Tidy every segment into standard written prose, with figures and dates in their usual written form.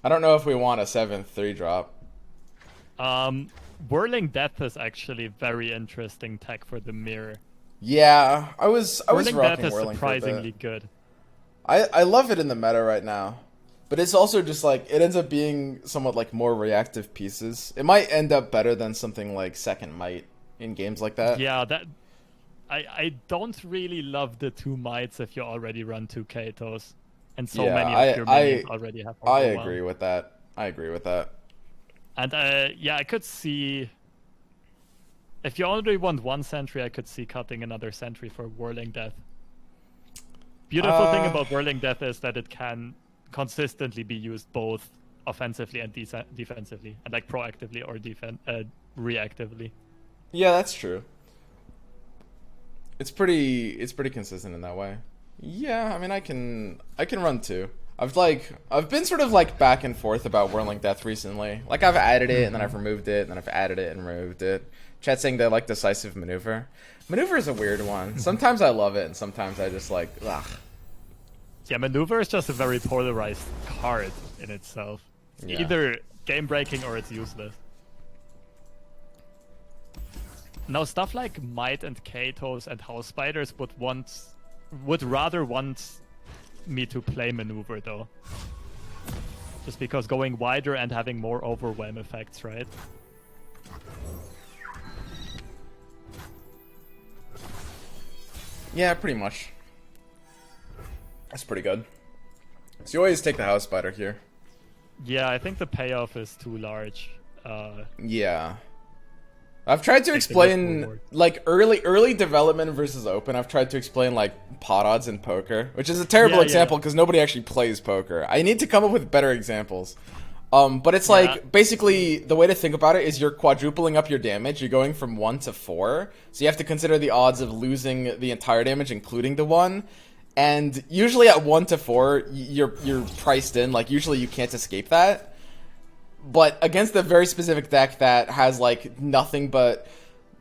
I don't know if we want a 7th 3-drop. Whirling Death is actually very interesting tech for the mirror. Yeah, I was Whirling Death rocking is Whirling for a surprisingly bit. good. I love it in the meta right now. But it's also just like, it ends up being somewhat like more reactive pieces. It might end up better than something like Second Might in games like that. Yeah, I don't really love the 2 mites if you already run 2 Katos. And so many of your minions already have I overwhelm. agree with that. I agree with that. And yeah, I could see... If you only want 1 sentry, I could see cutting another sentry for Whirling Death. Beautiful thing about Whirling Death is that it can consistently be used both offensively and defensively, and like proactively or reactively. Yeah, that's true. It's pretty consistent in that way. Yeah, I mean I can run 2. I've been sort of like back and forth about Whirling Death recently. Like I've added it and then I've removed it and then I've added it and removed it. Chat saying they like Decisive Maneuver. Maneuver is a weird one. Sometimes I love it and sometimes I just like ugh. Yeah, Maneuver is just a very polarized card in itself. Yeah. Either game breaking or it's useless. Now stuff like Might and Katos and House Spiders would rather want me to play Maneuver though. Just because going wider and having more overwhelm effects, right? Yeah, pretty much. That's pretty good. So you always take the House Spider here. Yeah, I think the payoff is too large. Yeah. I've tried to explain like early development versus open. I've tried to explain like pot odds in poker, which is a terrible example because nobody actually plays poker. I need to come up with better examples. But it's like basically the way to think about it is you're quadrupling up your damage. You're going from 1 to 4, so you have to consider the odds of losing the entire damage, including the 1. And usually at 1 to 4, you're priced in. Like usually you can't escape that. But against a very specific deck that has like nothing but,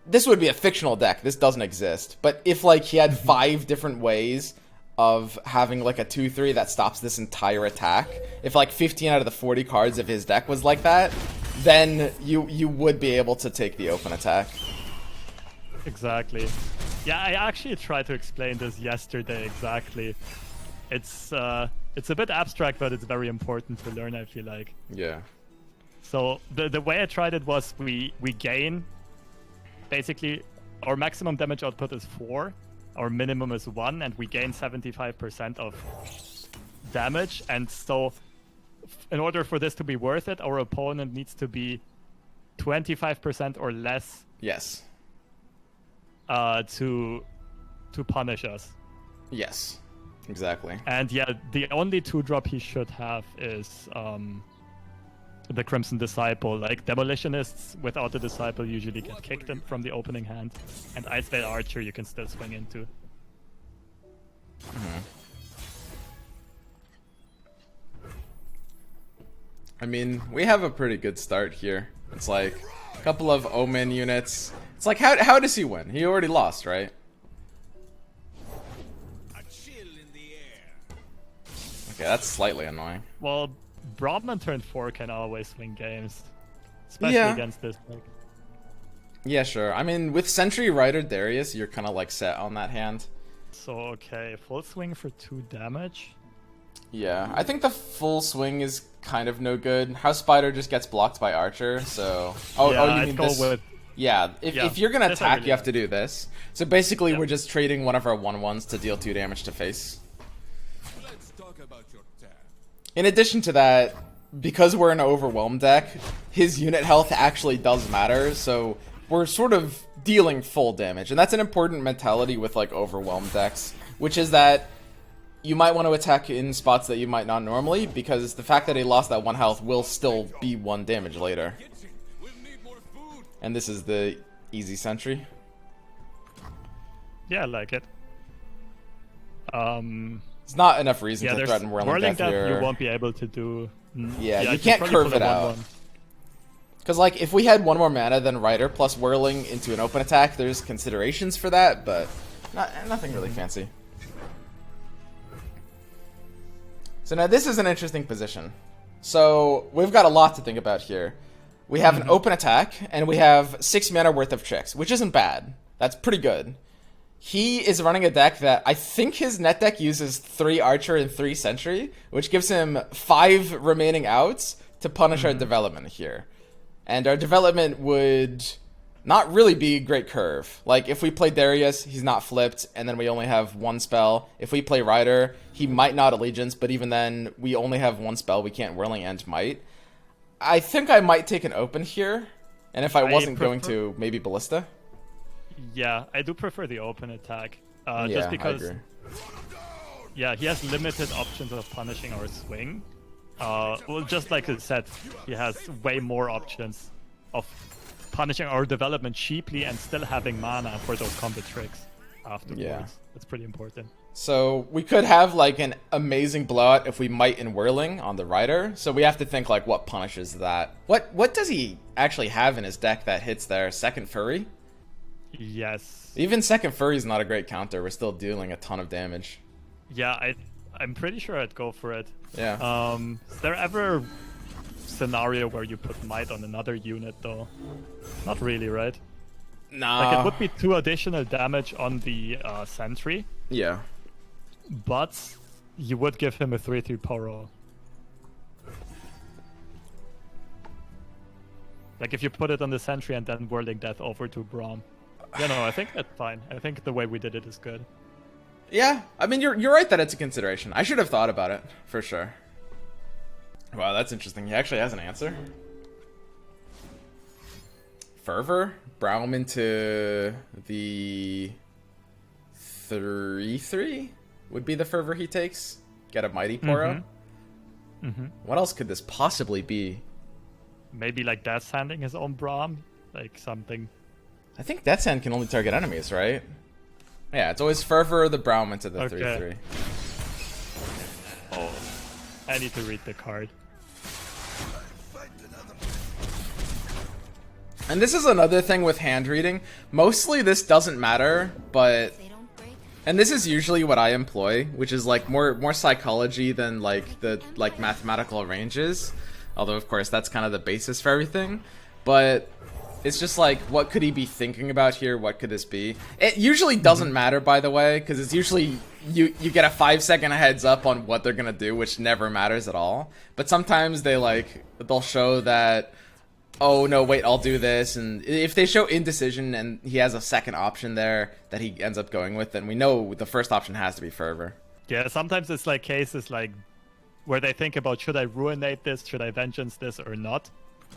this would be a fictional deck. This doesn't exist. But if like he had 5 different ways of having like a 2/3 that stops this entire attack, if like 15 out of the 40 cards of his deck was like that, then you would be able to take the open attack. Exactly. Yeah, I actually tried to explain this yesterday exactly. It's a bit abstract, but it's very important to learn, I feel like. Yeah. So the way I tried it was we gain, basically, our maximum damage output is 4, our minimum is 1, and we gain 75% of damage. And so in order for this to be worth it, our opponent needs to be 25% or less. Yes. To punish us. Yes. Exactly. And yeah, the only 2-drop he should have is the Crimson Disciple. Like, Demolitionists without the Disciple usually get kicked from the opening hand, and Icevale Archer you can still swing into. I mean, we have a pretty good start here. It's like a couple of Omen units. It's like, how does he win? He already lost, right? Okay, that's slightly annoying. Well, Brobman turn 4 can always win games, especially against this deck. Yeah, sure. I mean, with Sentry, Rider, Darius, you're kind of like set on that hand. So, okay, full swing for 2 damage. Yeah, I think the full swing is kind of no good. House Spider just gets blocked by Archer, so... Oh, you mean this? Yeah, if you're gonna attack, you have to do this. So basically, we're just trading one of our 1/1s to deal 2 damage to face. Let's talk about your tag. In addition to that, because we're an Overwhelm deck, his unit health actually does matter, so we're sort of dealing full damage. And that's an important mentality with like Overwhelm decks, which is that you might want to attack in spots that you might not normally, because the fact that he lost that 1 health will still be 1 damage later. And this is the easy sentry. Yeah, I like it. It's not enough reason to threaten Whirling Death here. You won't be able to do. Yeah, you can't curve it out. Because like, if we had 1 more mana than Rider plus Whirling into an open attack, there's considerations for that, but nothing really fancy. So now this is an interesting position. So we've got a lot to think about here. We have an open attack, and we have 6 mana worth of tricks, which isn't bad. That's pretty good. He is running a deck that I think his net deck uses 3 Archer and 3 Sentry, which gives him 5 remaining outs to punish our development here. And our development would not really be a great curve. Like, if we play Darius, he's not flipped, and then we only have 1 spell. If we play Rider, he might not Allegiance, but even then, we only have 1 spell. We can't Whirling End Might. I think I might take an open here, and if I wasn't going to, maybe Ballista. Yeah, I do prefer the open attack. Yeah, just because, I agree. yeah, he has limited options of punishing our swing. Well, just like I said, he has way more options of punishing our development cheaply and still having mana for those combo tricks afterwards. Yeah. That's pretty important. So we could have like an amazing blowout if we might in Whirling on the Rider. So we have to think like what punishes that. What does he actually have in his deck that hits there? Second Fury? Yes. Even Second Fury is not a great counter. We're still dealing a ton of damage. Yeah, I'm pretty sure I'd go for it. Yeah. Is there ever scenario where you put Might on another unit though? Not really, right? Nah. Like it would be 2 additional damage on the Sentry, Yeah. but you would give him a 3/3 power roll. Like if you put it on the Sentry and then Whirling Death over to Braum. Yeah, no, I think that's fine. I think the way we did it is good. Yeah, I mean, you're right that it's a consideration. I should have thought about it, for sure. Wow, that's interesting. He actually has an answer. Fervor? Braum into the 3/3 would be the Fervor he takes. Get a Mighty Poro. What else could this possibly be? Maybe like Death Sanding his own Braum? Like something. I think Death Sand can only target enemies, right? Yeah, it's always Fervor or the Braum into the 3/3. Oh, I need to read the card. And this is another thing with hand reading. Mostly this doesn't matter, but... And this is usually what I employ, which is like more psychology than like the mathematical ranges. Although of course that's kind of the basis for everything. But it's just like, what could he be thinking about here? What could this be? It usually doesn't matter, by the way, because it's usually you get a 5-second heads up on what they're gonna do, which never matters at all. But sometimes they'll show that, oh no, wait, I'll do this, and if they show indecision and he has a second option there that he ends up going with, then we know the first option has to be Fervor. Yeah, sometimes it's like cases like where they think about, should I Ruinate this, should I Vengeance this or not?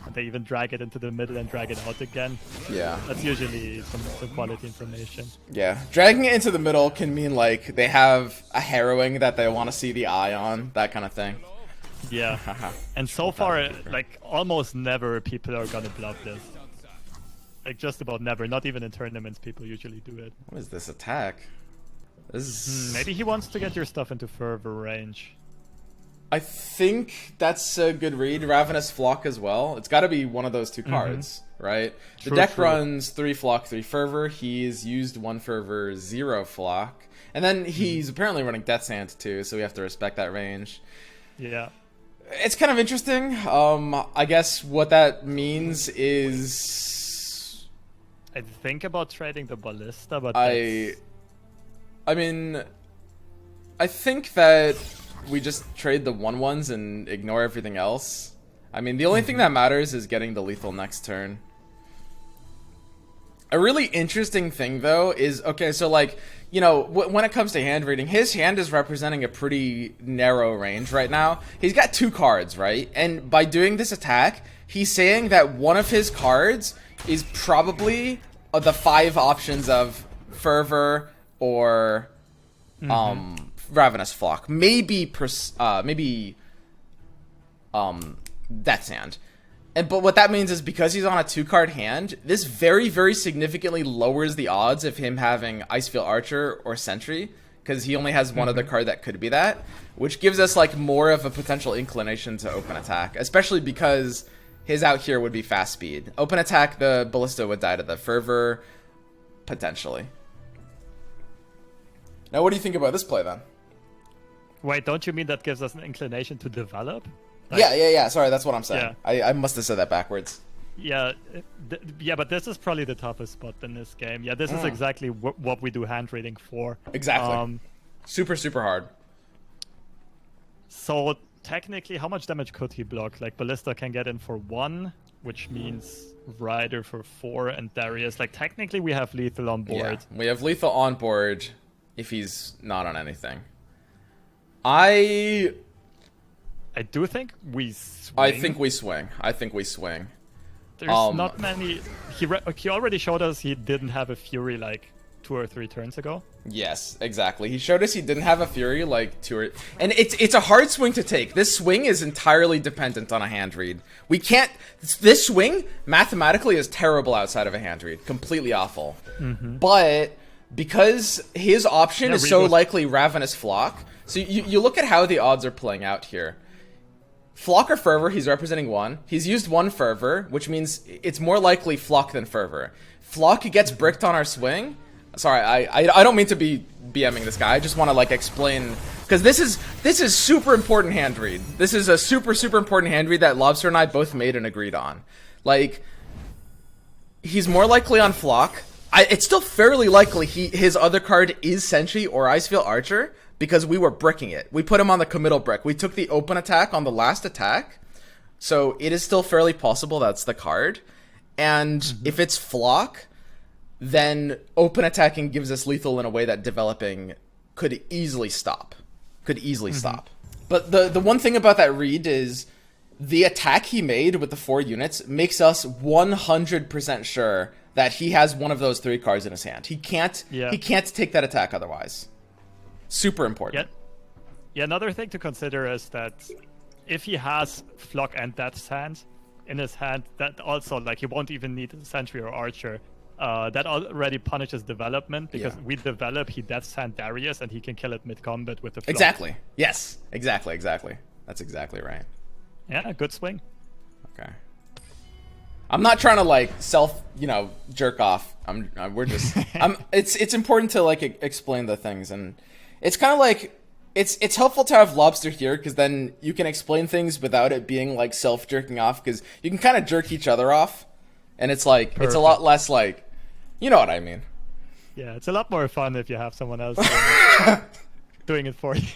And they even drag it into the middle and drag it out again. Yeah. That's usually some quality information. Yeah. Dragging it into the middle can mean like they have a harrowing that they want to see the eye on, that kind of thing. Yeah. And so far, like, almost never people are gonna bluff this. Like, just about never. Not even in tournaments people usually do it. What is this attack? This is... Maybe he wants to get your stuff into Fervor range. I think that's a good read. Ravenous Flock as well. It's got to be one of those 2 cards, right? The deck runs 3 Flock, 3 Fervor. He's used 1 Fervor, 0 Flock. And then he's apparently running Death Sand too, so we have to respect that range. Yeah. It's kind of interesting. I guess what that means is... I think about trading the Ballista, but I mean, I think that we just trade the 1/1s and ignore everything else. I mean, the only thing that matters is getting the lethal next turn. A really interesting thing, though, is, okay, so, like, you know, when it comes to hand reading, his hand is representing a pretty narrow range right now. He's got 2 cards, right? And by doing this attack, he's saying that one of his cards is probably the 5 options of Fervor or Ravenous Flock. Maybe Death Sand. But what that means is because he's on a 2-card hand, this very, very significantly lowers the odds of him having Icefield Archer or Sentry, because he only has one other card that could be that, which gives us like more of a potential inclination to open attack, especially because his out here would be fast speed. Open attack, the Ballista would die to the Fervor, potentially. Now, what do you think about this play then? Wait, don't you mean that gives us an inclination to develop? Like, yeah. Sorry, that's what I'm saying. Yeah. I must have said that backwards. Yeah, yeah, but this is probably the toughest spot in this game. Yeah, this is exactly what we do hand reading for. Exactly. Super hard. So technically, how much damage could he block? Like Ballista can get in for 1, which means Rider for 4, and Darius. Like technically, we have lethal on board. Yeah, we have lethal on board if he's not on anything. I do think we swing. I think we swing. There's not many. He already showed us he didn't have a Fury like 2 or 3 turns ago. Yes, exactly. He showed us he didn't have a Fury like 2 or... And it's a hard swing to take. This swing is entirely dependent on a hand read. We can't... This swing, mathematically, is terrible outside of a hand read. Completely awful. But because his option is so likely Ravenous Flock... So you look at how the odds are playing out here. Flock or Fervor, he's representing 1. He's used 1 Fervor, which means it's more likely Flock than Fervor. Flock gets bricked on our swing. Sorry, I don't mean to be BMing this guy. I just want to like explain, because this is super important hand read. This is a super important hand read that Lobster and I both made and agreed on. Like, he's more likely on Flock. It's still fairly likely his other card is Sentry or Icefield Archer, because we were bricking it. We put him on the committal brick. We took the open attack on the last attack. So it is still fairly possible that's the card. And if it's Flock, then open attacking gives us lethal in a way that developing could easily stop. But the one thing about that read is the attack he made with the 4 units makes us 100% sure that he has one of those 3 cards in his hand. He can't take that attack otherwise. Super important. Yeah, another thing to consider is that if he has Flock and Death's Hand in his hand, that also, like, he won't even need Sentry or Archer. That already punishes development, because we develop, he Death's Hand Darius, and he can kill it mid-combat with the Flock. Exactly. Yes. Exactly. That's exactly right. Yeah, good swing. Okay. I'm not trying to like jerk off. We're just it's important to like explain the things, and it's kind of like it's helpful to have Lobster here, because then you can explain things without it being like self-jerking off, because you can kind of jerk each other off, and it's like It's a lot less like, you know what I mean. Yeah, it's a lot more fun if you have someone else doing it for you.